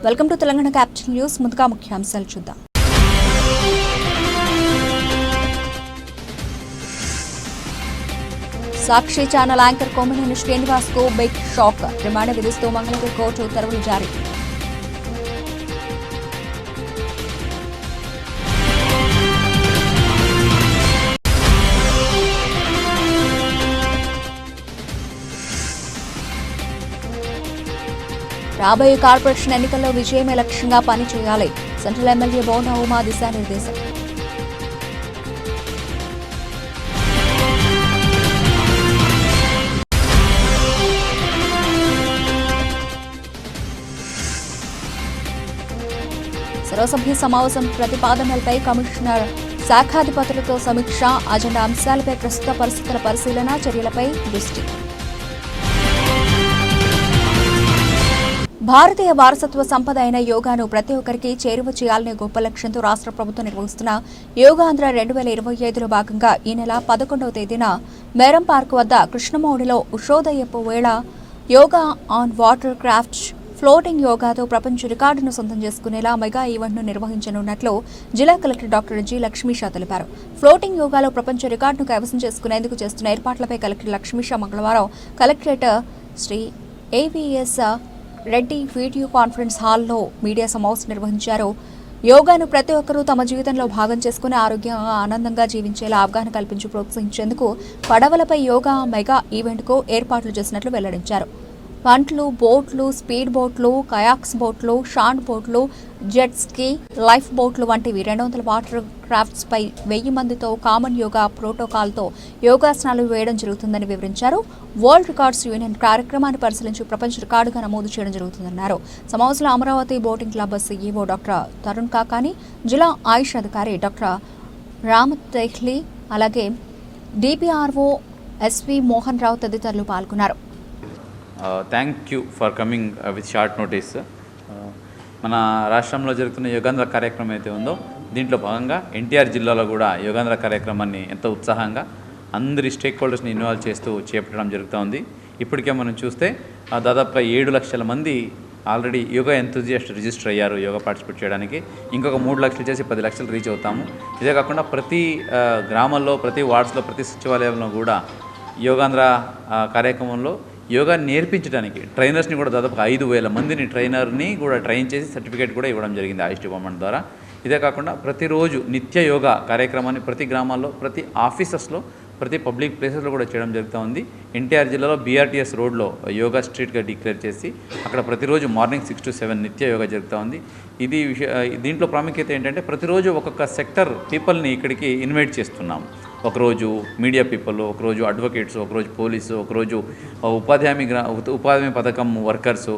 Welcome to Telangana capital news. ముందుగా ముఖ్యాంశాలు చూద్దాం. సాక్షి ఛానల్ యాంకర్ కోమినేని శ్రీనివాస్ కు బిగ్ షాక్. రిమాండ్ విధిస్తూ మంగళగిరి కోర్టు ఉత్తర్వులు జారీ. రాబోయే కార్పొరేషన్ ఎన్నికల్లో విజయమే లక్ష్యంగా పనిచేయాలి. సెంట్రల్ ఎమ్మెల్యే బోండా ఉమా దిశానిర్దేశం. సర్వసభ్య సమావేశం ప్రతిపాదనలపై కమిషనర్ శాఖాధిపతులతో సమీక్ష. అజెండా అంశాలపై ప్రస్తుత పరిస్థితుల పరిశీలన, చర్యలపై దృష్టి. భారతీయ వారసత్వ సంపద అయిన యోగాను ప్రతి ఒక్కరికి చేరువ చేయాలనే గొప్ప లక్ష్యంతో రాష్ట్ర ప్రభుత్వం నిర్వహిస్తున్న యోగాంధ్ర 2025లో భాగంగా ఈ నెల 11వ తేదీన మేరం పార్క్ వద్ద కృష్ణమౌడిలో ఉషోదయపు వేళ yoga on water craft floating యోగాతో ప్రపంచ రికార్డును సొంతం చేసుకునేలా మెగా ఈవెంట్ను నిర్వహించనున్నట్లు జిల్లా కలెక్టర్ డాక్టర్ జి లక్ష్మీషా తెలిపారు. ఫ్లోటింగ్ యోగాలో ప్రపంచ రికార్డును కైవసం చేసుకునేందుకు చేస్తున్న ఏర్పాట్లపై కలెక్టర్ లక్ష్మీషా మంగళవారం collectorate Sri AVS Reddy video conference హాల్లో మీడియా సమావేశం నిర్వహించారు. యోగాను ప్రతి ఒక్కరూ తమ జీవితంలో భాగం చేసుకుని ఆరోగ్యంగా ఆనందంగా జీవించేలా అవగాహన కల్పించి ప్రోత్సహించేందుకు పడవలపై యోగా మెగా ఈవెంట్కు ఏర్పాట్లు చేసినట్లు వెల్లడించారు. పంట్లు, బోట్లు, స్పీడ్ బోట్లు, కయాక్స్ బోట్లు, షాండ్ బోట్లు, జెట్ స్కీ, లైఫ్ బోట్లు వంటివి 200 వాటర్ క్రాఫ్ట్స్ పై 1000 మందితో కామన్ యోగా ప్రోటోకాల్తో యోగాసనాలు వేయడం జరుగుతుందని వివరించారు. వరల్డ్ రికార్డ్స్ యూనియన్ కార్యక్రమాన్ని పరిశీలించి ప్రపంచ రికార్డుగా నమోదు చేయడం జరుగుతుందన్నారు. సమావేశంలో Amaravati boating club CEO doctor Tarun Kakani, జిల్లా ఆయుష్ అధికారి డాక్టర్ రామత్ తెహ్లీ, అలాగే డిపిఆర్ఓ ఎస్వి మోహన్ రావు తదితరులు పాల్గొన్నారు. Thank you for coming with short notice. మన రాష్ట్రంలో జరుగుతున్న యోగాంధ్ర కార్యక్రమం అయితే ఉందో దీంట్లో భాగంగా ఎన్టీఆర్ జిల్లాలో కూడా యోగాంధ్ర కార్యక్రమాన్ని ఎంతో ఉత్సాహంగా అందరి స్టేక్ హోల్డర్స్ని ఇన్వాల్వ్ చేస్తూ చేపట్టడం జరుగుతూ ఉంది. ఇప్పటికే మనం చూస్తే దాదాపుగా 7 లక్షల మంది ఆల్రెడీ యోగా ఎంతూజియాస్ట్ రిజిస్టర్ అయ్యారు యోగా పార్టిసిపేట్ చేయడానికి. ఇంకొక 3 లక్షలు చేసి 10 లక్షలు రీచ్ అవుతాము. ఇదే కాకుండా ప్రతి గ్రామంలో, ప్రతి వార్డ్స్లో, ప్రతి సచివాలయంలో కూడా యోగాంధ్ర కార్యక్రమంలో యోగా నేర్పించడానికి ట్రైనర్స్ని కూడా దాదాపు 5,000 మందిని ట్రైనర్ని కూడా ట్రైన్ చేసి సర్టిఫికేట్ కూడా ఇవ్వడం జరిగింది ఆయుష్ డిపార్ట్మెంట్ ద్వారా. ఇదే కాకుండా ప్రతిరోజు నిత్య యోగా కార్యక్రమాన్ని ప్రతి గ్రామాల్లో, ప్రతి ఆఫీసెస్లో, ప్రతి పబ్లిక్ ప్లేసెస్లో కూడా చేయడం జరుగుతూ ఉంది. ఎన్టీఆర్ జిల్లాలో బీఆర్టీఎస్ రోడ్లో యోగా స్ట్రీట్గా డిక్లేర్ చేసి అక్కడ ప్రతిరోజు మార్నింగ్ 6 to 7 నిత్య యోగా జరుగుతూ ఉంది. దీంట్లో ప్రాముఖ్యత ఏంటంటే ప్రతిరోజు ఒక్కొక్క సెక్టర్ పీపుల్ని ఇక్కడికి ఇన్వైట్ చేస్తున్నాము. ఒకరోజు మీడియా పీపుల్, ఒకరోజు అడ్వకేట్స్, ఒకరోజు పోలీసు, ఒకరోజు ఉపాధి పథకం వర్కర్సు,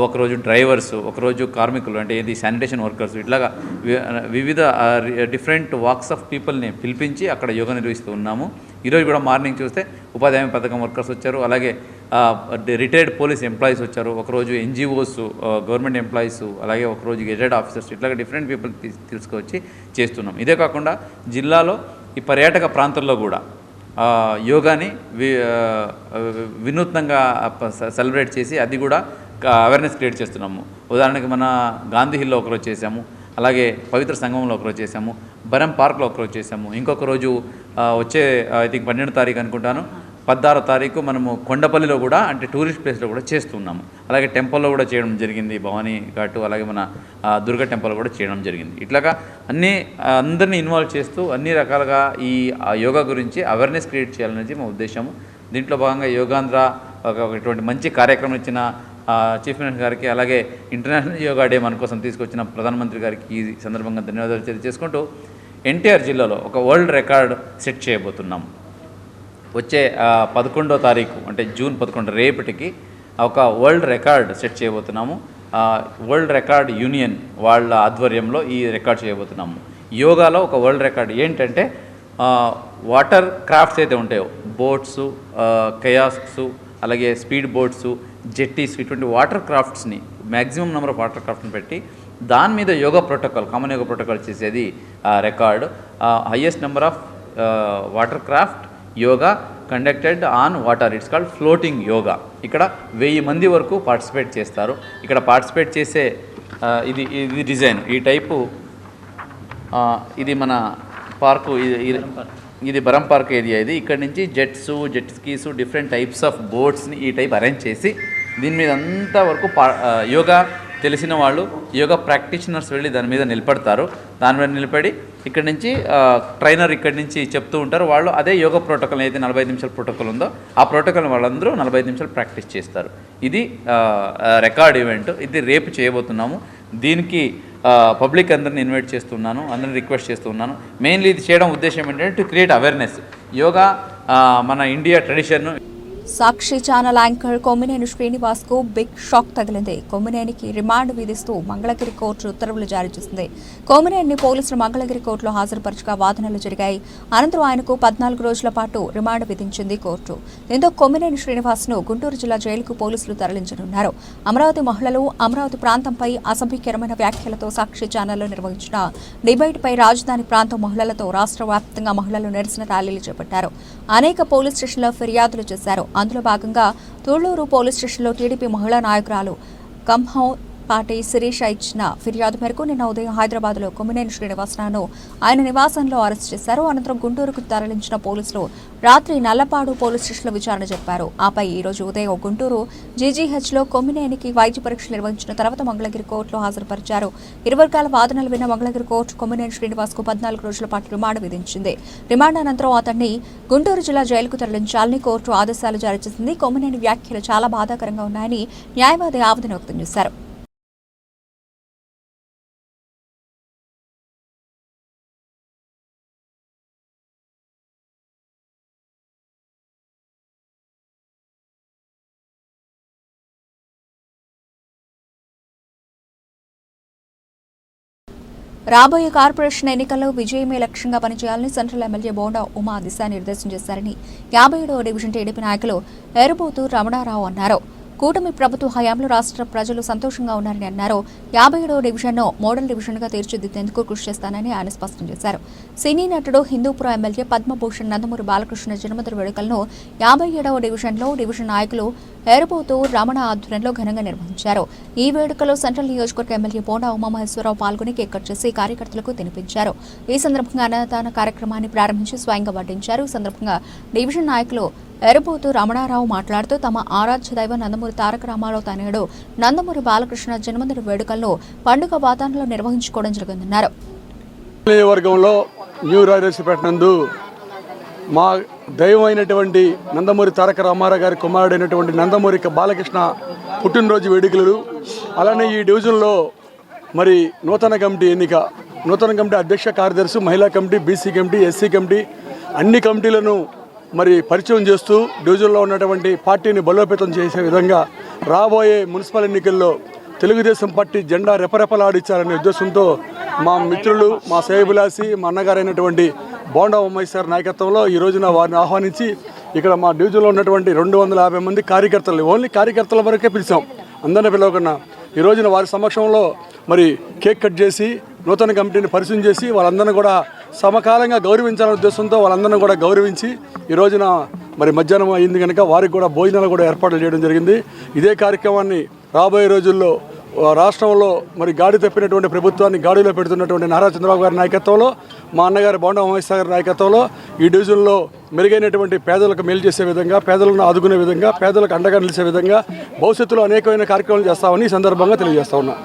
ఒకరోజు డ్రైవర్సు, ఒకరోజు కార్మికులు అంటే ఇది శానిటేషన్ వర్కర్స్, ఇట్లాగా వివిధ డిఫరెంట్ వాక్స్ ఆఫ్ పీపుల్ని పిలిపించి అక్కడ యోగా నిర్వహిస్తూ ఉన్నాము. ఈరోజు కూడా మార్నింగ్ చూస్తే ఉపాధి హామీ పథకం వర్కర్స్ వచ్చారు, అలాగే రిటైర్డ్ పోలీస్ ఎంప్లాయీస్ వచ్చారు, ఒకరోజు ఎన్జిఓస్, గవర్నమెంట్ ఎంప్లాయీస్, అలాగే ఒకరోజు గెజెట్ ఆఫీసర్స్, ఇట్లాగా డిఫరెంట్ పీపుల్ తీసుకొచ్చి చేస్తున్నాం. ఇదే కాకుండా జిల్లాలో ఈ పర్యాటక ప్రాంతాల్లో కూడా యోగాని వినూత్నంగా సెలబ్రేట్ చేసి అది కూడా అవేర్నెస్ క్రియేట్ చేస్తున్నాము. ఉదాహరణకి మన గాంధీ హిల్లో ఒకరోజు చేసాము, అలాగే పవిత్ర సంగమంలో ఒకరోజు చేసాము, బరం పార్క్లో ఒకరోజు చేసాము, ఇంకొక రోజు వచ్చే ఐ థింక్ 12వ తారీఖు అనుకుంటాను, 16వ తారీఖు మనము కొండపల్లిలో కూడా అంటే టూరిస్ట్ ప్లేస్లో కూడా చేస్తున్నాము. అలాగే టెంపుల్లో కూడా చేయడం జరిగింది, భవానీ ఘాటు, అలాగే మన దుర్గా టెంపుల్ కూడా చేయడం జరిగింది. ఇట్లాగా అందరినీ ఇన్వాల్వ్ చేస్తూ అన్ని రకాలుగా ఈ యోగా గురించి అవేర్నెస్ క్రియేట్ చేయాలనేది మా ఉద్దేశము. దీంట్లో భాగంగా యోగాంధ్ర ఇటువంటి మంచి కార్యక్రమం ఇచ్చిన చీఫ్ మినిస్టర్ గారికి, అలాగే ఇంటర్నేషనల్ యోగా డే మన కోసం తీసుకొచ్చిన ప్రధానమంత్రి గారికి ఈ సందర్భంగా ధన్యవాదాలు తెలియజేసుకుంటూ ఎన్టీఆర్ జిల్లాలో ఒక వరల్డ్ రికార్డ్ సెట్ చేయబోతున్నాము. వచ్చే 11వ తారీఖు అంటే జూన్ 11 రేపటికి ఒక వరల్డ్ రికార్డ్ సెట్ చేయబోతున్నాము. వరల్డ్ రికార్డ్ యూనియన్ వాళ్ళ ఆధ్వర్యంలో ఈ రికార్డ్ చేయబోతున్నాము. యోగాలో ఒక వరల్డ్ రికార్డ్ ఏంటంటే వాటర్ క్రాఫ్ట్స్ అయితే ఉంటాయో, బోట్స్, కయాక్స్, అలాగే స్పీడ్ బోట్స్, జెట్టీస్, ఇటువంటి వాటర్ క్రాఫ్ట్స్ని మ్యాక్సిమం నెంబర్ ఆఫ్ వాటర్ క్రాఫ్ట్ని పెట్టి దాని మీద yoga protocol, common yoga protocol చేసేది record. Highest number of water craft yoga conducted on water, it's called floating yoga. ఇక్కడ 1000 మంది వరకు పార్టిసిపేట్ చేస్తారు. ఇక్కడ పార్టిసిపేట్ చేసే ఇది ఇది డిజైన్ ఈ టైపు ఇది మన పార్కు ఇది బరం పార్క్ ఏరియా. ఇది ఇక్కడ నుంచి jet skis different types of బోట్స్ని ఈ టైప్ అరేంజ్ చేసి దీని మీద అంతా వరకు యోగా తెలిసిన వాళ్ళు యోగా ప్రాక్టీషనర్స్ వెళ్ళి దాని మీద నిలబడతారు. దాని మీద నిలబడి ఇక్కడ నుంచి ట్రైనర్ ఇక్కడి నుంచి చెప్తూ ఉంటారు. వాళ్ళు అదే యోగా ప్రోటోకాల్ అయితే 45 నిమిషాల ప్రోటోకాల్ ఉందో ఆ ప్రోటోకాల్ వాళ్ళందరూ 45 నిమిషాలు ప్రాక్టీస్ చేస్తారు. ఇది రికార్డ్ ఈవెంట్. ఇది రేపు చేయబోతున్నాము. దీనికి పబ్లిక్ అందరిని ఇన్వైట్ చేస్తున్నాను, అందరిని రిక్వెస్ట్ చేస్తున్నాను. మెయిన్లీ ఇది చేయడం ఉద్దేశం ఏంటంటే టు క్రియేట్ అవేర్నెస్. యోగా మన India tradition. Sakshi channel anchor Kommineni శ్రీనివాస్కు బిగ్ షాక్ తగిలింది. కొమ్మినేనికి రిమాండ్ విధిస్తూ మంగళగిరి కోర్టు ఉత్తర్వులు జారీ చేసింది. కొమ్మినేని పోలీసులు మంగళగిరి కోర్టులో హాజరుపరచగా వాదనలు జరిగాయి. అనంతరం ఆయనకు 14 రోజుల పాటు రిమాండ్ విధించింది కోర్టు. దీంతో కొమ్మినేని శ్రీనివాస్ను గుంటూరు జిల్లా జైలుకు పోలీసులు తరలించనున్నారు. అమరావతి మహిళలు అమరావతి ప్రాంతంపై అసభ్యకరమైన వ్యాఖ్యలతో సాక్షి ఛానల్లో నిర్వహించిన డిబేట్పై రాజధాని ప్రాంతం మహిళలతో రాష్ట్ర వ్యాప్తంగా మహిళలు నిరసన ర్యాలీలు చేపట్టారు. అనేక పోలీస్ స్టేషన్లో ఫిర్యాదులు చేశారు. అందులో భాగంగా తూళ్లూరు పోలీస్ స్టేషన్లో టీడీపీ మహిళా నాయకురాలు కంహౌ పార్టీ శిరీష ఇచ్చిన ఫిర్యాదు మేరకు నిన్న ఉదయం హైదరాబాద్లో కొమ్మినేని శ్రీనివాసరావును ఆయన నివాసంలో అరెస్ట్ చేశారు. అనంతరం గుంటూరుకు తరలించిన పోలీసులు రాత్రి నల్లపాడు పోలీస్ స్టేషన్లో విచారణ జరిపారు. ఆపై ఈ రోజు ఉదయం గుంటూరు జీజీహెచ్లో కొమ్మినేనికి వైద్య పరీక్షలు నిర్వహించిన తర్వాత మంగళగిరి కోర్టులో హాజరుపరిచారు. ఇరు వర్గాల వాదనలు విన్న మంగళగిరి కోర్టు కొమ్మినేని శ్రీనివాస్కు 14 రోజుల పాటు రిమాండ్ విధించింది. రిమాండ్ అనంతరం అతన్ని గుంటూరు జిల్లా జైలుకు తరలించాలని కోర్టు ఆదేశాలు జారీ చేసింది. కొమ్మినేని వ్యాఖ్యలు చాలా బాధాకరంగా ఉన్నాయని న్యాయవాది ఆవేదన వ్యక్తం చేశారు. రాబోయే కార్పొరేషన్ ఎన్నికల్లో విజయమే లక్ష్యంగా పనిచేయాలని సెంట్రల్ ఎమ్మెల్యే బోండా ఉమా దిశానిర్దేశం చేశారని 57వ డివిజన్ టీడీపీ నాయకులు ఎరుబోతు రమణారావు అన్నారు. కూటమి ప్రభుత్వ హయాంలో రాష్ట్ర ప్రజలు సంతోషంగా ఉన్నారని అన్నారు. 57వ డివిజన్ను మోడల్ డివిజన్గా తీర్చిదిద్దేందుకు కృషి చేస్తానని ఆయన స్పష్టం చేశారు. సినీ నటుడు హిందూపురం ఎమ్మెల్యే పద్మభూషణ్ నందమూరి బాలకృష్ణ జన్మదిన వేడుకలను 57వ డివిజన్లో డివిజన్ నాయకులు ఎరుబోతు రమణ ఆధ్వర్యంలో ఘనంగా నిర్వహించారు. ఈ వేడుకలో సెంట్రల్ నియోజకవర్గ ఎమ్మెల్యే బోండా ఉమామహేశ్వరరావు పాల్గొని కేక్ కట్ చేసి కార్యకర్తలకు తినిపించారు. ఈ సందర్భంగా అన్నదాన కార్యక్రమాన్ని ప్రారంభించి స్వయంగా వడ్డించారు. ఈ సందర్భంగా డివిజన్ నాయకులు ఎరుబోతు రమణారావు మాట్లాడుతూ తమ ఆరాధ్య దైవం నందమూరి తారక రామారావు తనయుడు నందమూరి బాలకృష్ణ జన్మదిన వేడుకలను పండుగ వాతావరణంలో నిర్వహించుకోవడం జరిగిందన్నారు. వర్గంలో న్యూ రాయలసీపేట నందు మా దైవం అయినటువంటి నందమూరి తారక రామారావు గారి కుమారుడైనటువంటి నందమూరి బాలకృష్ణ పుట్టినరోజు వేడుకలు, అలానే ఈ డివిజన్లో మరి నూతన కమిటీ అధ్యక్ష కార్యదర్శి, మహిళా committee, BC committee, SC committee అన్ని కమిటీలను మరి పరిచయం చేస్తూ డివిజన్లో ఉన్నటువంటి పార్టీని బలోపేతం చేసే విధంగా రాబోయే మున్సిపల్ ఎన్నికల్లో తెలుగుదేశం పార్టీ జెండా రెపరెపలాడించాలనే ఉద్దేశంతో మా మిత్రులు, మా శ్రేయభిలాషి, మా అన్నగారైనటువంటి బోండా ఉమేశ్వర్ నాయకత్వంలో ఈ రోజున వారిని ఆహ్వానించి ఇక్కడ మా డివిజన్లో ఉన్నటువంటి 250 మంది కార్యకర్తలు, ఓన్లీ కార్యకర్తల వరకే పిలిచాం, అందరినీ పిలవకుండా ఈ రోజున వారి సమక్షంలో మరి కేక్ కట్ చేసి నూతన కమిటీని పరిచయం చేసి వాళ్ళందరినీ కూడా సమకాలంగా గౌరవించాలనే ఉద్దేశంతో వాళ్ళందరినీ కూడా గౌరవించి ఈ రోజున మరి మధ్యాహ్నం అయింది కనుక వారికి కూడా భోజనాలు కూడా ఏర్పాట్లు చేయడం జరిగింది. ఇదే కార్యక్రమాన్ని రాబోయే రోజుల్లో రాష్ట్రంలో మరి గాడి తప్పినటువంటి ప్రభుత్వాన్ని గాడిలో పెడుతున్నటువంటి నారా చంద్రబాబు గారి నాయకత్వంలో, మా అన్నగారి బోండా ఉమేశ్వర్ గారి నాయకత్వంలో ఈ డివిజన్లో మెరుగైనటువంటి పేదలకు మేలు చేసే విధంగా, పేదలను ఆదుకునే విధంగా, పేదలకు అండగా నిలిచే విధంగా భవిష్యత్తులో అనేకమైన కార్యక్రమాలు చేస్తామని ఈ సందర్భంగా తెలియజేస్తా ఉన్నా.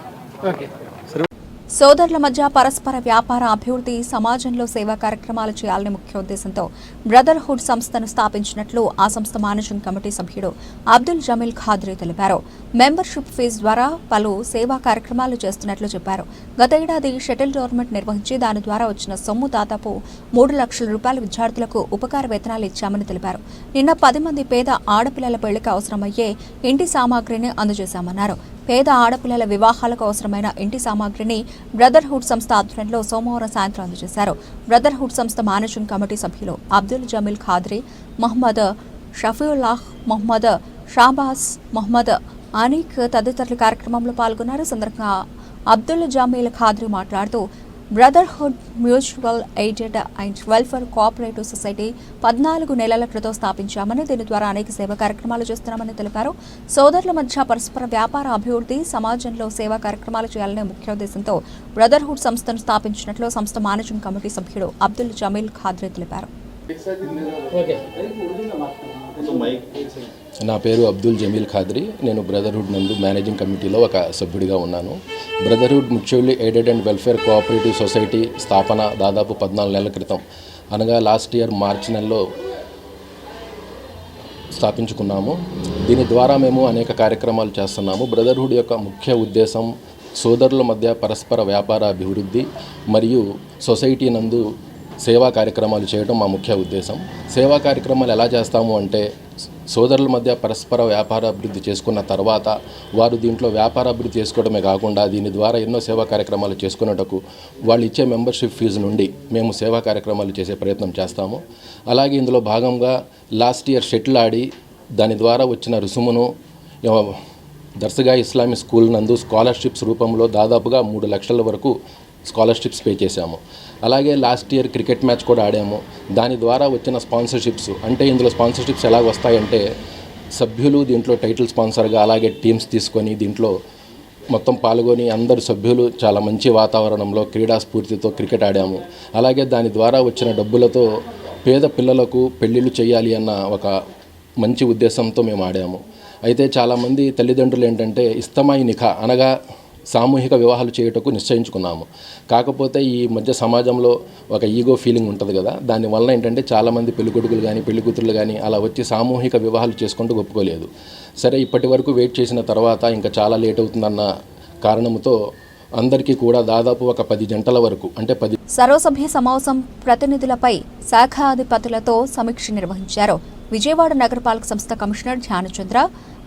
సోదరుల మధ్య పరస్పర వ్యాపార అభివృద్ధి, సమాజంలో సేవా కార్యక్రమాలు చేయాలనే ముఖ్య ఉద్దేశంతో బ్రదర్హుడ్ సంస్థను స్థాపించినట్లు ఆ సంస్థ మేనేజింగ్ కమిటీ సభ్యుడు అబ్దుల్ జమీల్ ఖాద్రీ తెలిపారు. మెంబర్షిప్ ఫీజు ద్వారా పలు సేవా కార్యక్రమాలు చేస్తున్నట్లు చెప్పారు. గత ఏడాది షటిల్ టోర్నమెంట్ నిర్వహించి దాని ద్వారా వచ్చిన సొమ్ము దాదాపు 3 లక్షల రూపాయల విద్యార్థులకు ఉపకార వేతనాలు ఇచ్చామని తెలిపారు. నిన్న 10 మంది పేద ఆడపిల్లల పెళ్లికి అవసరమయ్యే ఇంటి సామాగ్రిని అందజేశామన్నారు. పేద ఆడపిల్లల వివాహాలకు అవసరమైన ఇంటి సామాగ్రిని బ్రదర్హుడ్ సంస్థ ఆధ్వర్యంలో సోమవారం సాయంత్రం అందజేశారు. బ్రదర్హుడ్ సంస్థ మేనేజింగ్ కమిటీ సభ్యులు అబ్దుల్ జమీల్ ఖాద్రీ, మహమ్మద్ షఫీవుల్లాహ్, మహమ్మద్ షాబాస్, మహమ్మద్ అనీక్ తదితరులు కార్యక్రమంలో పాల్గొన్నారు. సందర్భంగా అబ్దుల్ జమీల్ ఖాద్రీ మాట్లాడుతూ brotherhood mutual aided and welfare cooperative society 14 నెలల క్రితం స్థాపించామని, దీని ద్వారా అనేక సేవా కార్యక్రమాలు చేస్తున్నామని తెలిపారు. సోదరుల మధ్య పరస్పర వ్యాపార అభివృద్ధి, సమాజంలో సేవా కార్యక్రమాలు చేయాలనే ముఖ్యోద్దేశంతో బ్రదర్హుడ్ సంస్థను స్థాపించినట్లు సంస్థ మేనేజింగ్ కమిటీ సభ్యుడు అబ్దుల్ జమీల్ ఖాద్రీ తెలిపారు. నా పేరు అబ్దుల్ జమీల్ ఖాద్రీ. నేను బ్రదర్హుడ్ నందు మేనేజింగ్ కమిటీలో ఒక సభ్యుడిగా ఉన్నాను. Brotherhood mutually aided and welfare cooperative society స్థాపన దాదాపు 14 నెలల క్రితం అనగా లాస్ట్ ఇయర్ మార్చి నెలలో స్థాపించుకున్నాము. దీని ద్వారా మేము అనేక కార్యక్రమాలు చేస్తున్నాము. బ్రదర్హుడ్ యొక్క ముఖ్య ఉద్దేశం సోదరుల మధ్య పరస్పర వ్యాపార అభివృద్ధి మరియు సొసైటీ నందు సేవా కార్యక్రమాలు చేయడం మా ముఖ్య ఉద్దేశం. సేవా కార్యక్రమాలు ఎలా చేస్తాము అంటే, సోదరుల మధ్య పరస్పర వ్యాపార అభివృద్ధి చేసుకున్న తర్వాత వారు దీంట్లో వ్యాపార అభివృద్ధి చేసుకోవడమే కాకుండా దీని ద్వారా ఎన్నో సేవా కార్యక్రమాలు చేసుకునేటకు వాళ్ళు ఇచ్చే మెంబర్షిప్ ఫీజు నుండి మేము సేవా కార్యక్రమాలు చేసే ప్రయత్నం చేస్తాము. అలాగే ఇందులో భాగంగా లాస్ట్ ఇయర్ షటిల్ ఆడి దాని ద్వారా వచ్చిన రుసుమును దర్శగా ఇస్లామీ స్కూల్ నందు స్కాలర్షిప్స్ రూపంలో దాదాపుగా 3 లక్షల వరకు స్కాలర్షిప్స్ పే చేశాము. అలాగే లాస్ట్ ఇయర్ క్రికెట్ మ్యాచ్ కూడా ఆడాము. దాని ద్వారా వచ్చిన స్పాన్సర్షిప్స్, అంటే ఇందులో స్పాన్సర్షిప్స్ ఎలా వస్తాయంటే, సభ్యులు దీంట్లో టైటిల్ స్పాన్సర్గా అలాగే టీమ్స్ తీసుకొని దీంట్లో మొత్తం పాల్గొని అందరు సభ్యులు చాలా మంచి వాతావరణంలో క్రీడా స్ఫూర్తితో క్రికెట్ ఆడాము. అలాగే దాని ద్వారా వచ్చిన డబ్బులతో పేద పిల్లలకు పెళ్ళిళ్ళు చేయాలి అన్న ఒక మంచి ఉద్దేశంతో మేము ఆడాము. అయితే చాలామంది తల్లిదండ్రులు ఏంటంటే ఇస్తమాయి నిఖా అనగా సామూహిక వివాహాలు చేయుటకు నిశ్చయించుకున్నాము. కాకపోతే ఈ మధ్య సమాజంలో ఒక ఈగో ఫీలింగ్ ఉంటుంది కదా, దానివల్ల ఏంటంటే చాలామంది పెళ్ళికొడుకులు కానీ పెళ్ళికూతురులు కానీ అలా వచ్చి సామూహిక వివాహాలు చేసుకుంటూ ఒప్పుకోలేదు. సరే, ఇప్పటి వరకు వెయిట్ చేసిన తర్వాత ఇంకా చాలా లేట్ అవుతుందన్న కారణంతో అందరికీ కూడా దాదాపు ఒక 10 జంటల వరకు, అంటే 10 సర్వసభ్య సమావేశం ప్రతినిధులపై శాఖాధిపతులతో సమీక్ష నిర్వహించారు. విజయవాడ నగరపాలక సంస్థ కమిషనర్ ధ్యానచంద్ర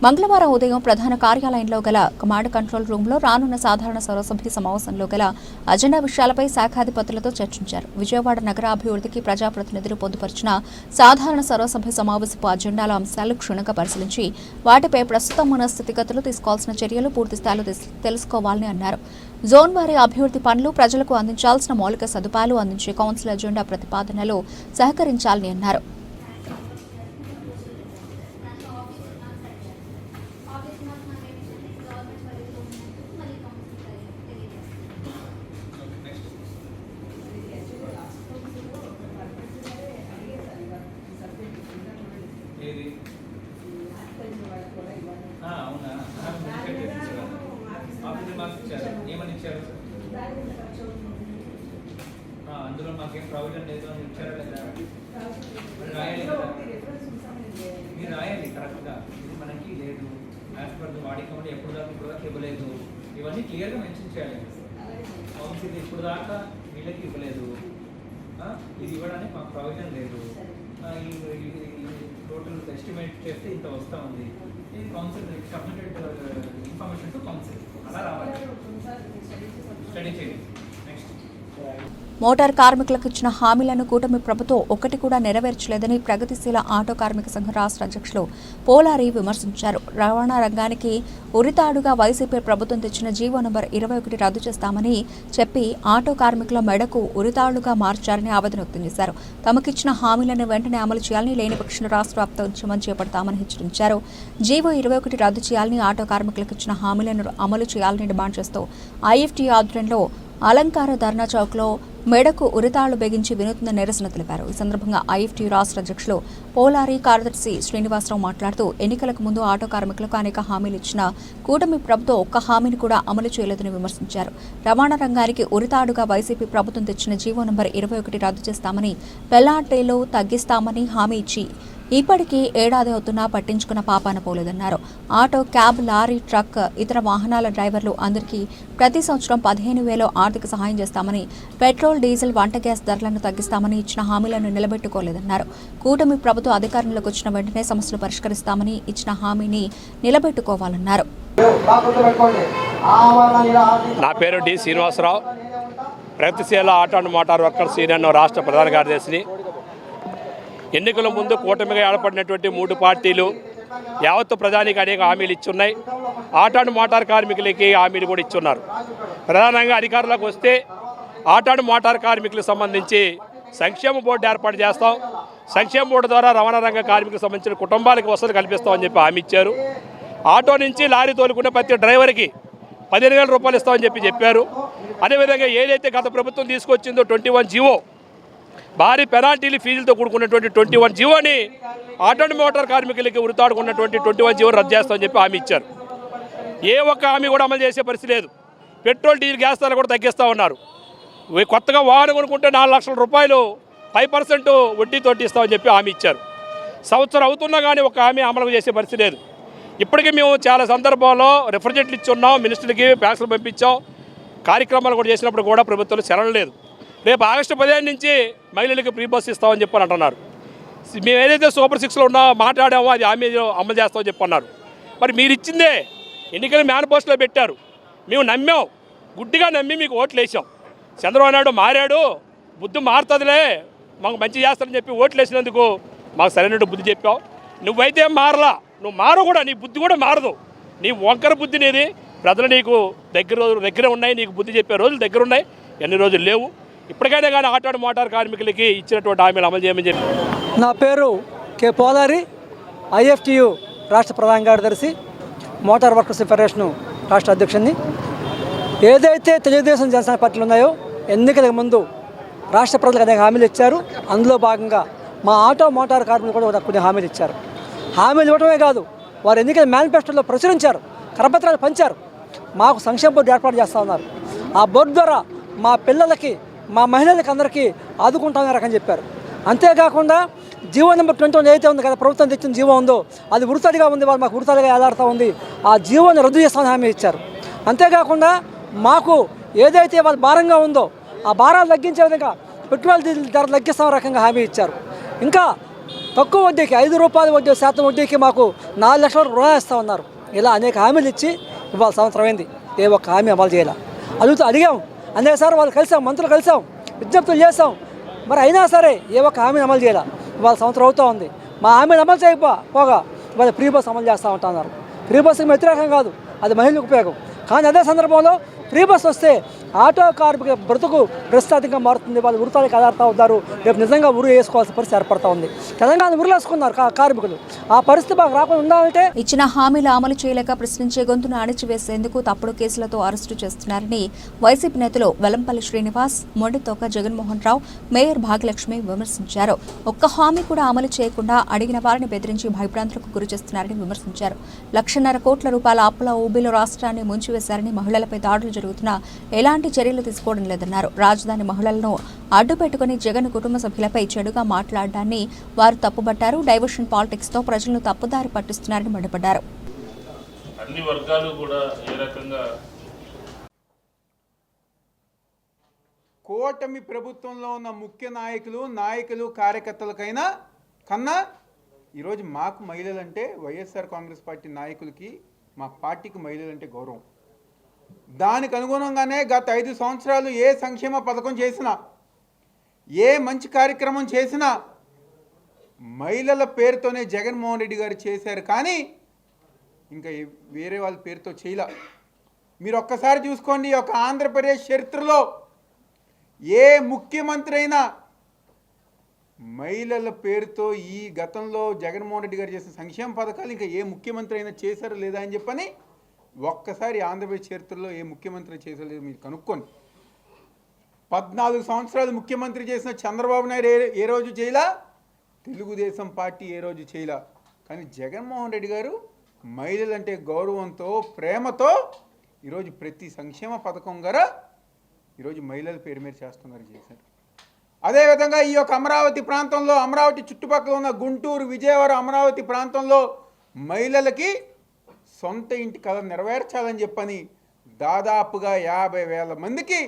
మంగళవారం ఉదయం ప్రధాన కార్యాలయంలో గల కమాండ్ కంట్రోల్ రూమ్లో రానున్న సాధారణ సర్వసభ్య సమావేశంలో గల అజెండా విషయాలపై శాఖాధిపతులతో చర్చించారు. విజయవాడ నగరాభివృద్ధికి ప్రజాప్రతినిధులు పొందుపరిచిన సాధారణ సర్వసభ్య సమావేశపు అజెండాల అంశాలు క్షుణ్ణంగా పరిశీలించి వాటిపై ప్రస్తుతం ఉన్న స్థితిగతులు, తీసుకోవాల్సిన చర్యలు పూర్తి స్థాయిలో తెలుసుకోవాలని అన్నారు. జోన్ వారీ అభివృద్ధి పనులు, ప్రజలకు అందించాల్సిన మౌలిక సదుపాయాలు అందించే కౌన్సిల్ అజెండా ప్రతిపాదనలు సహకరించాలని అన్నారు. అందులో మాకేం ప్రావిజన్ లేదు అని ఇచ్చారా లేదా? మీరు రాయాలి కరెక్ట్గా. ఇది మనకి లేదు, as per the body count ఎప్పుడు దాకా ఇవ్వలేదు, ఇవన్నీ క్లియర్గా మెన్షన్ చేయాలి. కౌన్సిల్ ఇప్పుడు దాకా వీళ్ళకి ఇవ్వలేదు, ఇది ఇవ్వడానికి మాకు ప్రావిజన్ లేదు, టోటల్ ఎస్టిమేట్ చేస్తే ఇంత వస్తూ ఉంది, ఇది council submitted information to counsel, అలా రావాలి. స్టడీ చేయండి. నెక్స్ట్, మోటార్ కార్మికులకు ఇచ్చిన హామీలను కూటమి ప్రభుత్వం ఒక్కటి కూడా నెరవేర్చలేదని ప్రగతిశీల ఆటో కార్మిక సంఘం రాష్ట్ర అధ్యక్షులు పోలారి విమర్శించారు. రవాణా రంగానికి ఉరితాడుగా వైసీపీ ప్రభుత్వం తెచ్చిన జీవో నంబర్ 21 రద్దు చేస్తామని చెప్పి ఆటో కార్మికుల మెడకు ఉరితాళ్లుగా మార్చారని ఆవేదన వ్యక్తం చేశారు. తమకిచ్చిన హామీలను వెంటనే అమలు చేయాలని, లేని పక్షంలో రాష్ట్ర వ్యాప్త ఉద్యమం చేపడతామని హెచ్చరించారు. జీవో 21 రద్దు చేయాలని, ఆటో కార్మికులకు ఇచ్చిన హామీలను అమలు చేయాలని డిమాండ్ చేస్తూ ఐఎఫ్టీ ఆధ్వర్యంలో అలంకార ధర్నా చౌక్లో మెడకు ఉరితాళ్లు బిగించి వినూత్న నిరసన తెలిపారు. ఈ సందర్భంగా ఐఎఫ్టీ రాష్ట్ర అధ్యక్షులు పోలారి కార్యదర్శి శ్రీనివాసరావు మాట్లాడుతూ, ఎన్నికలకు ముందు ఆటో కార్మికులకు అనేక హామీలు ఇచ్చిన కూటమి ప్రభుత్వం ఒక్క హామీని కూడా అమలు చేయలేదని విమర్శించారు. రవాణా రంగానికి ఉరితాడుగా వైసీపీ ప్రభుత్వం తెచ్చిన జీవో నంబర్ 21 రద్దు చేస్తామని, పెల్లాటేలో తగ్గిస్తామని హామీ ఇచ్చి ఇప్పటికీ ఏడాది అవుతున్నా పట్టించుకున్న పాపాన పోలేదన్నారు. ఆటో, క్యాబ్, లారీ, ట్రక్, ఇతర వాహనాల డ్రైవర్లు అందరికీ ప్రతి సంవత్సరం 15,000 ఆర్థిక సహాయం చేస్తామని, పెట్రోల్, డీజిల్, వంట గ్యాస్ ధరలను తగ్గిస్తామని ఇచ్చిన హామీలను నిలబెట్టుకోలేదన్నారు. కూటమి ప్రభుత్వం అధికారంలోకి వచ్చిన వెంటనే సమస్యలు పరిష్కరిస్తామని ఇచ్చిన హామీని నిలబెట్టుకోవాలన్నారు. నా పేరు డి శ్రీనివాసరావు, ప్రగతిశీల auto and motor workers union రాష్ట్ర ప్రధాన కార్యదర్శిని. ఎన్నికల ముందు కూటమిగా ఏర్పడినటువంటి 3 పార్టీలు యావత్తు ప్రధానికి అనేక హామీలు ఇచ్చున్నాయి. ఆటో అండ్ మోటార్ కార్మికులకి హామీలు కూడా ఇచ్చున్నారు. ప్రధానంగా అధికారంలోకి వస్తే ఆటాడు మోటార్ కార్మికులకు సంబంధించి సంక్షేమ బోర్డు ఏర్పాటు చేస్తాం. సంక్షేమ బోర్డు ద్వారా రవాణా రంగ కార్మికులకు సంబంధించిన కుటుంబాలకు వసతులు కల్పిస్తామని చెప్పి హామీ ఇచ్చారు. ఆటో నుంచి లారీ తోలుకునే ప్రతి డ్రైవర్కి 15,000 రూపాయలు ఇస్తామని చెప్పారు. అదేవిధంగా ఏదైతే గత ప్రభుత్వం తీసుకొచ్చిందో 21 జీవో, భారీ పెనాల్టీలు ఫీజులతో కూడుకున్నటువంటి 21 జీవోని ఆటో మోటార్ కార్మికులకి ఉరితాడుకున్నటువంటి 21 జీవో రద్దు చేస్తామని చెప్పి హామీ ఇచ్చారు. ఏ ఒక్క హామీ కూడా అమలు చేసే పరిస్థితి లేదు. పెట్రోల్ డీజిల్ గ్యాస్ ధరలు కూడా తగ్గిస్తూ ఉన్నారు. కొత్తగా వాహనం కొనుక్కుంటే 4 లక్షల రూపాయలు 5% వడ్డీతోటి ఇస్తామని చెప్పి హామీ ఇచ్చారు. సంవత్సరం అవుతున్నా కానీ ఒక హామీ అమలు చేసే పరిస్థితి లేదు. ఇప్పటికీ మేము చాలా సందర్భాల్లో రిఫ్రిజరేటర్లు ఇచ్చున్నాం, మినిస్టర్లకి ఫ్యాక్స్లు పంపించాం, కార్యక్రమాలు కూడా చేసినప్పుడు కూడా ప్రభుత్వం చలనం లేదు. రేపు ఆగస్టు 15 నుంచి మహిళలకు ఫ్రీ బస్ ఇస్తామని చెప్పని అంటున్నారు. మేము ఏదైతే సూపర్ 6లో మాట్లాడామో అది హామీ అమలు చేస్తామని చెప్పన్నారు. మరి మీరు ఇచ్చిందే ఎన్నికల మేనిఫెస్టోలో పెట్టారు. మేము నమ్మాం, గుడ్డిగా నమ్మి మీకు ఓట్లు వేసాం. చంద్రబాబు నాయుడు మారాడు, బుద్ధి మారుతుందిలే, మాకు మంచి చేస్తారని చెప్పి ఓట్లు వేసినందుకు మాకు సరైన బుద్ధి చెప్పావు. నువ్వైతే మారలా, నువ్వు మారు కూడా, నీ బుద్ధి కూడా మారదు. నీ వంకర బుద్ధి నీది. ప్రజలు నీకు దగ్గర ఉన్నాయి, నీకు బుద్ధి చెప్పే రోజులు దగ్గర ఉన్నాయి, ఎన్ని రోజులు లేవు. ఇప్పటికైనా కానీ ఆటో మోటార్ కార్మికులకి ఇచ్చినటువంటి హామీలు అమలు చేయమని చెప్పి. నా పేరు కె పోలారి, IFTU రాష్ట్ర ప్రధాన కార్యదర్శి, మోటార్ వర్కర్స్ ఫెడరేషన్ రాష్ట్ర అధ్యక్షుడిని. ఏదైతే తెలుగుదేశం జనసేన పార్టీలు ఉన్నాయో ఎన్నికలకు ముందు రాష్ట్ర ప్రజలకు అనేక హామీలు ఇచ్చారు. అందులో భాగంగా మా ఆటో మోటార్ కార్మికులు కూడా కొన్ని హామీలు ఇచ్చారు. హామీలు ఇవ్వడమే కాదు, వారు ఎన్నికల మేనిఫెస్టోలో ప్రచురించారు, కరపత్రాలు పంచారు. మాకు సంక్షేమ బోర్డు ఏర్పాటు చేస్తూ ఉన్నారు. ఆ బోర్డు ద్వారా మా పిల్లలకి, మా మహిళలకి అందరికీ ఆదుకుంటామని రకం చెప్పారు. అంతేకాకుండా జీవో నెంబర్ 21 ఏదైతే ఉంది కదా, ప్రభుత్వం తెచ్చిన జీవో ఉందో అది ఉడతడిగా ఉంది, వాళ్ళు మాకు ఉడతడిగా ఏలాడుతూ ఉంది. ఆ జీవోని రద్దు చేస్తామని హామీ ఇచ్చారు. అంతేకాకుండా మాకు ఏదైతే వాళ్ళ భారంగా ఉందో ఆ భారాలు తగ్గించే విధంగా పెట్రోల్ డీజిల్ ధర తగ్గిస్తాం రకంగా హామీ ఇచ్చారు. ఇంకా తక్కువ వడ్డీకి 5 రూపాయల వడ్డీ శాతం వడ్డీకి మాకు 4 లక్షల రుణాలు ఇస్తూ ఉన్నారు. ఇలా అనేక హామీలు ఇచ్చి ఇవాళ సంవత్సరం అయింది, ఏ ఒక్క హామీ అమలు చేయాలి. అడిగాం, అనేకసార్లు వాళ్ళు కలిసాం, మంత్రులు కలిసాం, విజ్ఞప్తులు చేస్తాం, మరి అయినా సరే ఏ ఒక్క హామీని అమలు చేయాలి. ఇవాళ సంవత్సరం అవుతూ ఉంది, మా హామీని అమలు చేయకపోగా ఇవాళ ఫ్రీ బస్ అమలు చేస్తూ ఉంటున్నారు. ఫ్రీ బస్సుకి వ్యతిరేకం కాదు, అది మహిళలకు ఉపయోగం. కానీ అదే సందర్భంలో ఫ్రీ బస్ వస్తే ఆటో కార్మికుల బ్రతుకు ప్రస్తుతాధికంగా మారుతుంది. వాళ్ళు ఉరితాలకు ఆధారుతూ ఉన్నారు. రేపు నిజంగా ఉరి వేసుకోవాల్సిన పరిస్థితి ఏర్పడుతూ ఉంది. తెలంగాణ ఉరిలేసుకున్నారు కార్మికులు. ఆ పరిస్థితి మాకు రాకుండా ఉండాలంటే ఇచ్చిన హామీలు అమలు చేయలేక ప్రశ్నించే గొంతును అణిచివేసేందుకు తప్పుడు కేసులతో అరెస్టు చేస్తున్నారని వైసీపీ నేతలు వెల్లంపల్లి శ్రీనివాస్, మొండితోక జగన్మోహన్ రావు, మేయర్ భాగ్యలక్ష్మి విమర్శించారు. ఒక్క హామీ కూడా అమలు చేయకుండా అడిగిన వారిని బెదిరించి భయభ్రాంతులకు గురి చేస్తున్నారని విమర్శించారు. 1,50,000 కోట్ల రూపాయల అప్పుల ఊబిలో రాష్ట్రాన్ని ముంచివేశారని, మహిళలపై దాడులు జరుగుతున్నా ఎలాంటి చర్యలు తీసుకోవడం లేదన్నారు. రాజధాని మహిళలను అడ్డుపెట్టుకుని జగన్ కుటుంబ సభ్యులపై చెడుగా మాట్లాడడాన్ని వారు తప్పుబట్టారు. డైవర్షన్ పాలిటిక్స్ తో ప్రజలను తప్పుదారి పట్టిస్తున్నారని మండిపడ్డారు. అన్ని వర్గాలు కూడా ఏ రకంగా కూటమి ప్రభుత్వంలో ఉన్న ముఖ్య నాయకులు కార్యకర్తలకైనా కన్నా ఈరోజు మాకు మహిళలంటే, వైఎస్ఆర్ కాంగ్రెస్ పార్టీ నాయకులకి, మా పార్టీకి మహిళలంటే గౌరవం. దానికి అనుగుణంగానే గత 5 సంవత్సరాలు ఏ సంక్షేమ పథకం చేసినా, ఏ మంచి కార్యక్రమం చేసినా మహిళల పేరుతోనే జగన్మోహన్ రెడ్డి గారు చేశారు. కానీ ఇంకా వేరే వాళ్ళ పేరుతో చేయలే. మీరు ఒక్కసారి చూసుకోండి, ఒక ఆంధ్రప్రదేశ్ చరిత్రలో ఏ ముఖ్యమంత్రి అయినా మహిళల పేరుతో ఈ గతంలో జగన్మోహన్ రెడ్డి గారు చేసిన సంక్షేమ పథకాలు ఇంకా ఏ ముఖ్యమంత్రి అయినా చేశారో లేదా అని చెప్పని ఒక్కసారి ఆంధ్రప్రదేశ్ చరిత్రలో ఏ ముఖ్యమంత్రి చేశారో లేదు మీరు కనుక్కోండి. 14 సంవత్సరాలు ముఖ్యమంత్రి చేసిన చంద్రబాబు నాయుడు ఏ రోజు చేయలా, తెలుగుదేశం పార్టీ ఏ రోజు చేయలా. కానీ జగన్మోహన్ రెడ్డి గారు మహిళలంటే గౌరవంతో, ప్రేమతో ఈరోజు ప్రతి సంక్షేమ పథకం గారా ఈరోజు మహిళల పేరు మీద చేశారు. అదేవిధంగా ఈ యొక్క అమరావతి ప్రాంతంలో, అమరావతి చుట్టుపక్కల ఉన్న గుంటూరు, విజయవాడ, అమరావతి ప్రాంతంలో మహిళలకి సొంత ఇంటి కళ నెరవేర్చాలని చెప్పని దాదాపుగా 50,000 మందికి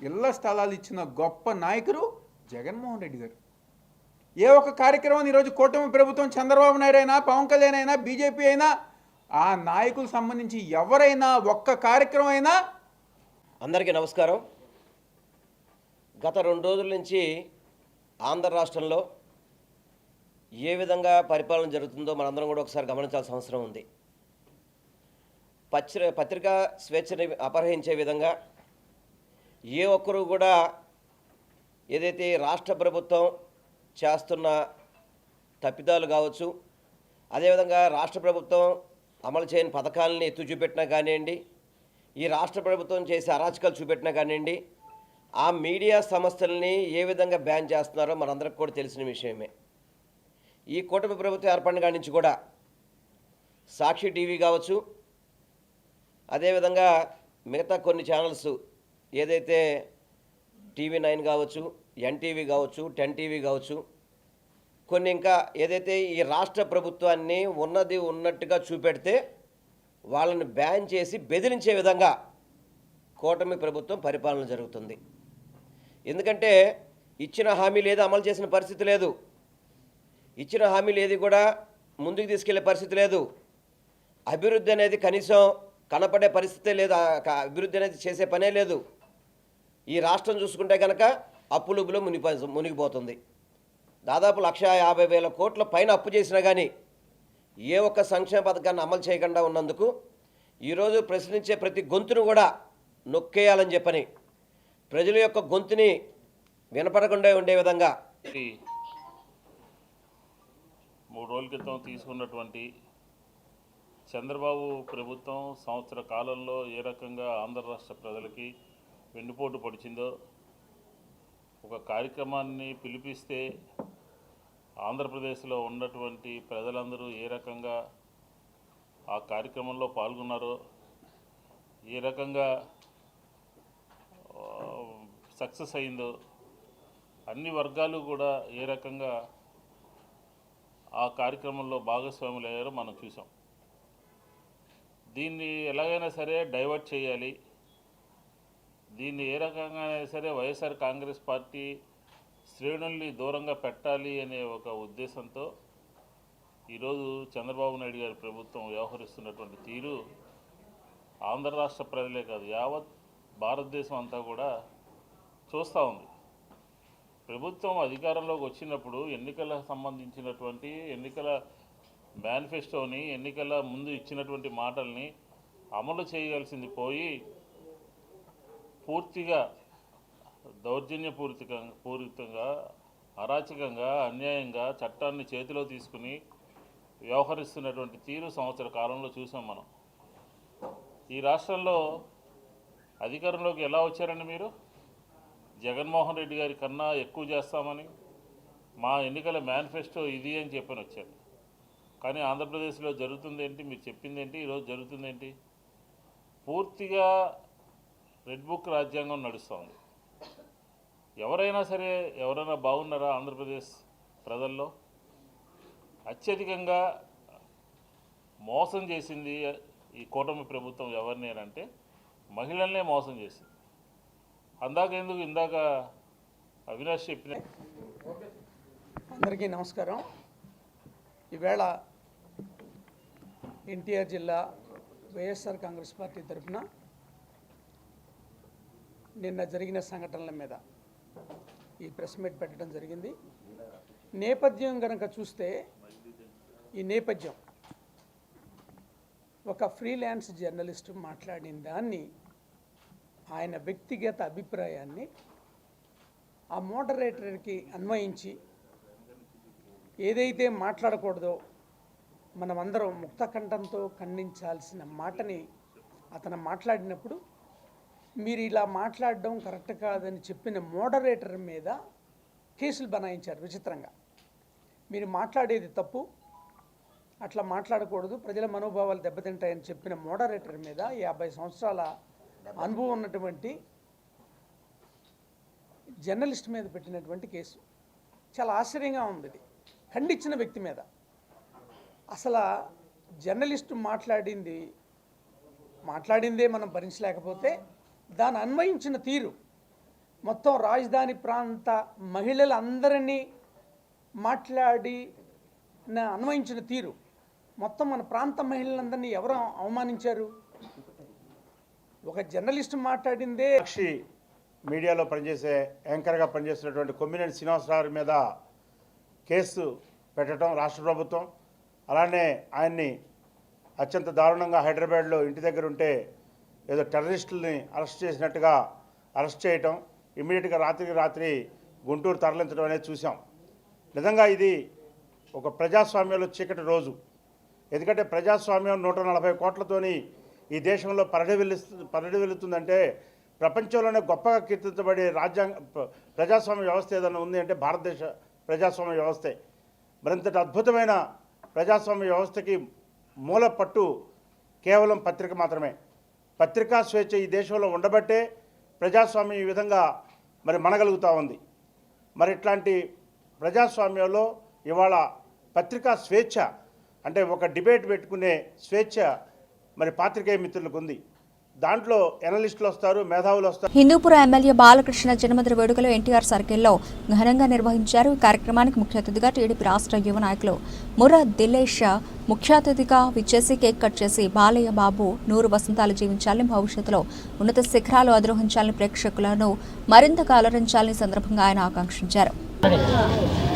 ఇళ్ల స్థలాలు ఇచ్చిన గొప్ప నాయకుడు జగన్మోహన్ రెడ్డి గారు. ఏ ఒక్క కార్యక్రమం ఈరోజు కూటమి ప్రభుత్వం, చంద్రబాబు నాయుడు అయినా, పవన్ కళ్యాణ్ అయినా, బీజేపీ అయినా, ఆ నాయకులకు సంబంధించి ఎవరైనా ఒక్క కార్యక్రమం అయినా. అందరికీ నమస్కారం. గత 2 రోజుల నుంచి ఆంధ్ర రాష్ట్రంలో ఏ విధంగా పరిపాలన జరుగుతుందో మనందరం కూడా ఒకసారి గమనించాల్సిన అవసరం ఉంది. పత్రికా స్వేచ్ఛని అపహరించే విధంగా, ఏ ఒక్కరూ కూడా ఏదైతే రాష్ట్ర ప్రభుత్వం చేస్తున్న తప్పిదాలు కావచ్చు, అదేవిధంగా రాష్ట్ర ప్రభుత్వం అమలు చేయని పథకాలని ఎత్తు చూపెట్టినా కానివ్వండి, ఈ రాష్ట్ర ప్రభుత్వం చేసే అరాచకాలు చూపెట్టినా కానివ్వండి, ఆ మీడియా సంస్థల్ని ఏ విధంగా బ్యాన్ చేస్తున్నారో మనందరికీ కూడా తెలిసిన విషయమే. ఈ కూటమి ప్రభుత్వం ఏర్పడిన కాడి నుంచి కూడా సాక్షి టీవీ కావచ్చు, అదేవిధంగా మిగతా కొన్ని ఛానల్స్ ఏదైతే TV9 కావచ్చు, NTV కావచ్చు, 10 టీవీ కావచ్చు, కొన్ని ఇంకా ఏదైతే ఈ రాష్ట్ర ప్రభుత్వాన్ని ఉన్నది ఉన్నట్టుగా చూపెడితే వాళ్ళని బ్యాన్ చేసి బెదిరించే విధంగా కూటమి ప్రభుత్వం పరిపాలన జరుగుతుంది. ఎందుకంటే ఇచ్చిన హామీలు ఏదో అమలు చేసిన పరిస్థితి లేదు, ఇచ్చిన హామీలు ఏది కూడా ముందుకు తీసుకెళ్లే పరిస్థితి లేదు, అభివృద్ధి అనేది కనీసం కనపడే పరిస్థితే లేదు, అభివృద్ధి అనేది చేసే పనే లేదు. ఈ రాష్ట్రం చూసుకుంటే కనుక అప్పులుబులో మునిగిపోతుంది. దాదాపు 1,50,000 కోట్ల పైన అప్పు చేసినా కానీ ఏ ఒక్క సంక్షేమ పథకాన్ని అమలు చేయకుండా ఉన్నందుకు ఈరోజు ప్రశ్నించే ప్రతి గొంతును కూడా నొక్కేయాలని చెప్పని, ప్రజల యొక్క గొంతుని వినపడకుండా ఉండే విధంగా 3 రోజుల క్రితం తీసుకున్నటువంటి చంద్రబాబు ప్రభుత్వం సంవత్సర కాలంలో ఏ రకంగా ఆంధ్ర రాష్ట్ర ప్రజలకి వెన్నుపోటు పొడిచిందో, ఒక కార్యక్రమాన్ని పిలిపిస్తే ఆంధ్రప్రదేశ్లో ఉన్నటువంటి ప్రజలందరూ ఏ రకంగా ఆ కార్యక్రమంలో పాల్గొన్నారో, ఏ రకంగా సక్సెస్ అయిందో, అన్ని వర్గాలు కూడా ఏ రకంగా ఆ కార్యక్రమంలో భాగస్వాములు అయ్యారో మనం చూసాం. దీన్ని ఎలాగైనా సరే డైవర్ట్ చేయాలి, దీన్ని ఏ రకంగా సరే వైఎస్ఆర్ కాంగ్రెస్ పార్టీ శ్రేణుల్ని దూరంగా పెట్టాలి అనే ఒక ఉద్దేశంతో ఈరోజు చంద్రబాబు నాయుడు గారి ప్రభుత్వం వ్యవహరిస్తున్నటువంటి తీరు ఆంధ్ర రాష్ట్ర ప్రజలే కాదు, యావత్ భారతదేశం అంతా కూడా చూస్తూ ఉంది. ప్రభుత్వం అధికారంలోకి వచ్చినప్పుడు ఎన్నికలకు సంబంధించినటువంటి ఎన్నికల మేనిఫెస్టోని, ఎన్నికల ముందు ఇచ్చినటువంటి మాటల్ని అమలు చేయవలసింది పోయి పూర్తిగా దౌర్జన్యపూరితంగా, అరాచకంగా, అన్యాయంగా చట్టాన్ని చేతిలో తీసుకుని వ్యవహరిస్తున్నటువంటి తీరు సంవత్సర కాలంలో చూసాం మనం. ఈ రాష్ట్రంలో అధికారంలోకి ఎలా వచ్చారండి మీరు? జగన్మోహన్ రెడ్డి గారి కన్నా ఎక్కువ చేస్తామని మా ఎన్నికల మేనిఫెస్టో ఇది అని చెప్పని వచ్చారు. కానీ ఆంధ్రప్రదేశ్లో జరుగుతుంది ఏంటి? మీరు చెప్పింది ఏంటి? ఈరోజు జరుగుతుంది ఏంటి? పూర్తిగా రెడ్ బుక్ రాజ్యాంగం నడుస్తుంది. ఎవరైనా సరే ఎవరైనా బాగున్నారా ఆంధ్రప్రదేశ్ ప్రజల్లో? అత్యధికంగా మోసం చేసింది ఈ కూటమి ప్రభుత్వం ఎవరిని అంటే మహిళల్నే మోసం చేసింది. ఇందాక అవినాష్ చెప్పిన. అందరికీ నమస్కారం. ఈవేళ ఎన్టీఆర్ జిల్లా వైఎస్ఆర్ కాంగ్రెస్ పార్టీ తరఫున నిన్న జరిగిన సంఘటనల మీద ఈ ప్రెస్ మీట్ పెట్టడం జరిగింది. నేపథ్యం కనుక చూస్తే ఈ నేపథ్యం ఒక ఫ్రీలాన్స్ జర్నలిస్టు మాట్లాడిన దాన్ని, ఆయన వ్యక్తిగత అభిప్రాయాన్ని ఆ మోడరేటర్కి అన్వయించి ఏదైతే మాట్లాడకూడదో మనమందరం ముక్తకంఠంతో ఖండించాల్సిన మాటని అతను మాట్లాడినప్పుడు మీరు ఇలా మాట్లాడడం కరెక్ట్ కాదని చెప్పిన మోడరేటర్ మీద కేసులు బనాయించారు. విచిత్రంగా మీరు మాట్లాడేది తప్పు, అట్లా మాట్లాడకూడదు, ప్రజల మనోభావాలు దెబ్బతింటాయని చెప్పిన మోడరేటర్ మీద 50 సంవత్సరాల అనుభవం ఉన్నటువంటి జర్నలిస్ట్ మీద పెట్టినటువంటి కేసు చాలా ఆశ్చర్యంగా ఉంది. ఇది ఖండించిన వ్యక్తి మీద. అసలు జర్నలిస్టు మాట్లాడిందే మనం భరించలేకపోతే దాన్ని అన్వయించిన తీరు, మొత్తం రాజధాని ప్రాంత మహిళలందరినీ అన్వయించిన తీరు, మొత్తం మన ప్రాంత మహిళలందరినీ ఎవరు అవమానించారు? ఒక జర్నలిస్టు మాట్లాడిందే. సాక్షి మీడియాలో పనిచేసే యాంకర్గా పనిచేస్తున్నటువంటి కొమ్మినేని శ్రీనివాసరావు మీద కేసు పెట్టడం రాష్ట్ర ప్రభుత్వం, అలానే ఆయన్ని అత్యంత దారుణంగా హైదరాబాద్లో ఇంటి దగ్గర ఉంటే ఏదో టెర్రరిస్టులని అరెస్ట్ చేసినట్టుగా అరెస్ట్ చేయటం, ఇమ్మీడియట్గా రాత్రికి రాత్రి గుంటూరు తరలించడం అనేది చూసాం. నిజంగా ఇది ఒక ప్రజాస్వామ్యంలో చీకటి రోజు. ఎందుకంటే ప్రజాస్వామ్యం 140 కోట్లతోని ఈ దేశంలో పరిఢవిల్లుతుందంటే ప్రపంచంలోనే గొప్పగా కీర్తించబడే ప్రజాస్వామ్య వ్యవస్థ ఏదైనా ఉంది అంటే భారతదేశ ప్రజాస్వామ్య వ్యవస్థే. మరింతటి అద్భుతమైన ప్రజాస్వామ్య వ్యవస్థకి మూల పట్టు కేవలం పత్రిక మాత్రమే. పత్రికా స్వేచ్ఛ ఈ దేశంలో ఉండబట్టే ప్రజాస్వామ్యం ఈ విధంగా మరి మనగలుగుతూ ఉంది. మరి ఇట్లాంటి ప్రజాస్వామ్యంలో ఇవాళ పత్రికా స్వేచ్ఛ అంటే ఒక డిబేట్ పెట్టుకునే స్వేచ్ఛ మరి పాత్రికేయ మిత్రులకు ఉంది. దాంట్లో ఎనలిస్టులు వస్తారు, మేధావులు వస్తారు. హిందూపుర ఎమ్మెల్యే బాలకృష్ణ జన్మదిన వేడుకలు ఎన్టీఆర్ సర్కిల్లో ఘనంగా నిర్వహించారు. ఈ కార్యక్రమానికి ముఖ్య అతిథిగా టీడీపీ రాష్ట్ర యువ నాయకులు మురా దిలేష్ ముఖ్య అతిథిగా విచ్చేసి కేక్ కట్ చేసి బాలయ్య బాబు 100 వసంతాలు జీవించాలని, భవిష్యత్తులో ఉన్నత శిఖరాలు అధిరోహించాలని, ప్రేక్షకులను మరింతగా అలరించాలని సందర్భంగా ఆయన ఆకాంక్షించారు.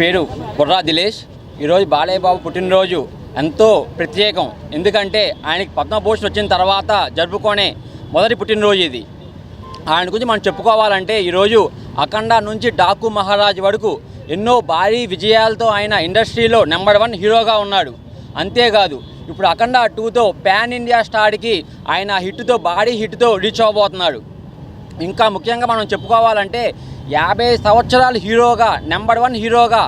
పేరు మురా దిలేష్. ఈరోజు బాలయ్య బాబు పుట్టినరోజు ఎంతో ప్రత్యేకం. ఎందుకంటే ఆయనకి పద్మభూషణ్ వచ్చిన తర్వాత జరుపుకునే మొదటి పుట్టినరోజు ఇది. ఆయన గురించి మనం చెప్పుకోవాలంటే ఈరోజు అఖండ నుంచి డాకు మహారాజ్ వరకు ఎన్నో భారీ విజయాలతో ఆయన ఇండస్ట్రీలో నెంబర్ 1 హీరోగా ఉన్నాడు. అంతేకాదు ఇప్పుడు అఖండ 2తో పాన్ ఇండియా స్టార్కి ఆయన హిట్తో భారీ హిట్తో రీచ్ అవ్వబోతున్నాడు. ఇంకా ముఖ్యంగా మనం చెప్పుకోవాలంటే 50 సంవత్సరాల హీరోగా నెంబర్ 1 హీరోగా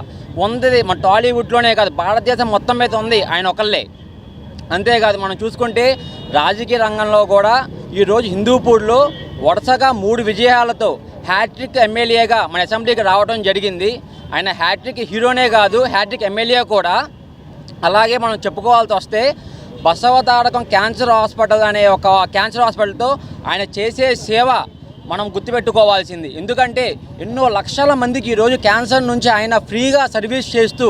ఉంది మన టాలీవుడ్లోనే కాదు భారతదేశం మొత్తం మీద ఉంది ఆయన ఒకళ్ళే. అంతేకాదు మనం చూసుకుంటే రాజకీయ రంగంలో కూడా ఈరోజు హిందూపూర్లో వరుసగా 3 విజయాలతో హ్యాట్రిక్ ఎమ్మెల్యేగా మన అసెంబ్లీకి రావడం జరిగింది. ఆయన హ్యాట్రిక్ హీరోనే కాదు హ్యాట్రిక్ ఎమ్మెల్యే కూడా. అలాగే మనం చెప్పుకోవాల్సి వస్తే బసవతారకం క్యాన్సర్ హాస్పిటల్ అనే ఒక క్యాన్సర్ హాస్పిటల్తో ఆయన చేసే సేవ మనం గుర్తుపెట్టుకోవాల్సింది. ఎందుకంటే ఎన్నో లక్షల మందికి ఈరోజు క్యాన్సర్ నుంచి ఆయన ఫ్రీగా సర్వీస్ చేస్తూ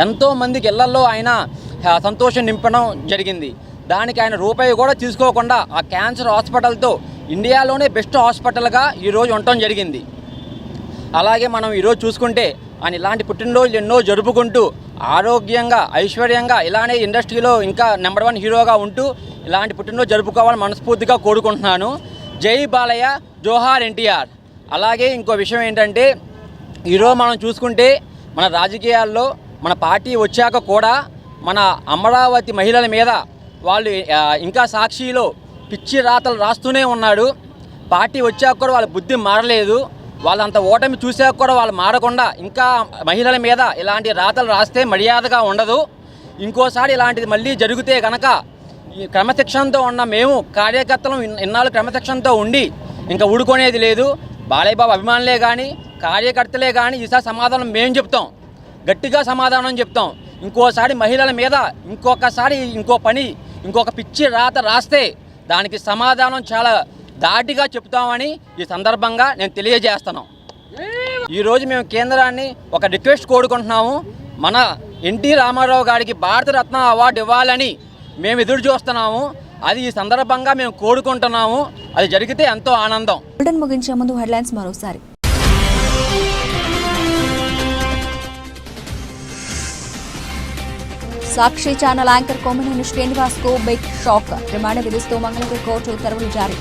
ఎంతోమందికి ఇళ్లలో ఆయన సంతోషం నింపడం జరిగింది. దానికి ఆయన రూపాయి కూడా తీసుకోకుండా ఆ క్యాన్సర్ హాస్పిటల్తో ఇండియాలోనే బెస్ట్ హాస్పిటల్గా ఈరోజు ఉండటం జరిగింది. అలాగే మనం ఈరోజు చూసుకుంటే ఆయన ఇలాంటి పుట్టినరోజులు ఎన్నో జరుపుకుంటూ ఆరోగ్యంగా ఐశ్వర్యంగా ఇలానే ఇండస్ట్రీలో ఇంకా నెంబర్ 1 హీరోగా ఉంటూ ఇలాంటి పుట్టినరోజు జరుపుకోవాలని మనస్ఫూర్తిగా కోరుకుంటున్నాను. జై బాలయ్య, జోహార్ ఎన్టీఆర్. అలాగే ఇంకో విషయం ఏంటంటే ఈరోజు మనం చూసుకుంటే మన రాజకీయాల్లో మన పార్టీ వచ్చాక కూడా మన అమరావతి మహిళల మీద వాళ్ళు ఇంకా సాక్షిలో పిచ్చి రాతలు రాస్తూనే ఉన్నాడు. పార్టీ వచ్చాక కూడా వాళ్ళ బుద్ధి మారలేదు. వాళ్ళంత ఓటమి చూసాక కూడా వాళ్ళు మారకుండా ఇంకా మహిళల మీద ఇలాంటి రాతలు రాస్తే మర్యాదగా ఉండదు. ఇంకోసారి ఇలాంటిది మళ్ళీ జరిగితే కనుక ఈ క్రమశిక్షణతో ఉన్న మేము కార్యకర్తలు ఇన్నాళ్ళు క్రమశిక్షణతో ఉండి ఇంకా ఊడుకునేది లేదు. బాలయ్య బాబు అభిమానులే కానీ కార్యకర్తలే కానీ ఈసారి సమాధానం మేము చెప్తాం, గట్టిగా సమాధానం చెప్తాం. ఇంకోసారి మహిళల మీద ఇంకొకసారి ఇంకొక పిచ్చి రాత రాస్తే దానికి సమాధానం చాలా ధాటిగా చెప్తామని ఈ సందర్భంగా నేను తెలియజేస్తున్నాం. ఈరోజు మేము కేంద్రాన్ని ఒక రిక్వెస్ట్ కోరుకుంటున్నాము. మన ఎన్టీ రామారావు గారికి భారతరత్న అవార్డు ఇవ్వాలని మేము ఎదురు చూస్తున్నాము. అది ఈ సందర్భంగా మేము కోరుకుంటున్నాము. అది జరిగితే ఎంతో ఆనందం. ముగించే ముందు హెడ్లైన్స్ మరోసారి. సాక్షి ఛానల్ యాంకర్ కొమ్మినేని శ్రీనివాస్ కు బిగ్ షాక్. రిమాండ్ విధిస్తూ మంగళగిరి కోర్టు ఉత్తర్వులు జారీ.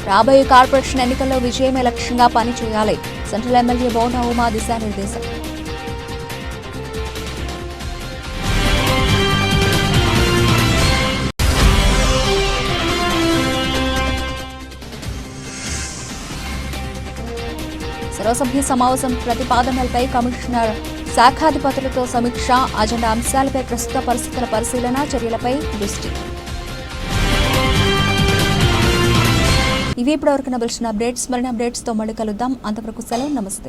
రాబోయే కార్పొరేషన్ ఎన్నికల్లో విజయమే లక్ష్యంగా పనిచేయాలి. సెంట్రల్ ఎమ్మెల్యే బోండా ఉమా దిశానిర్దేశం. సర్వసభ్య సమావేశం ప్రతిపాదనలపై కమిషనర్ శాఖాధిపతులతో సమీక్ష. అజెండా అంశాలపై ప్రస్తుత పరిస్థితుల పరిశీలన, చర్యలపై దృష్టి. ఇవి ఇప్పటివరకు నవలసిన అప్డేట్స్. మరిన్ని అప్డేట్స్తో మళ్ళీ కలుద్దాం. అంతవరకు సెలవు. నమస్తే.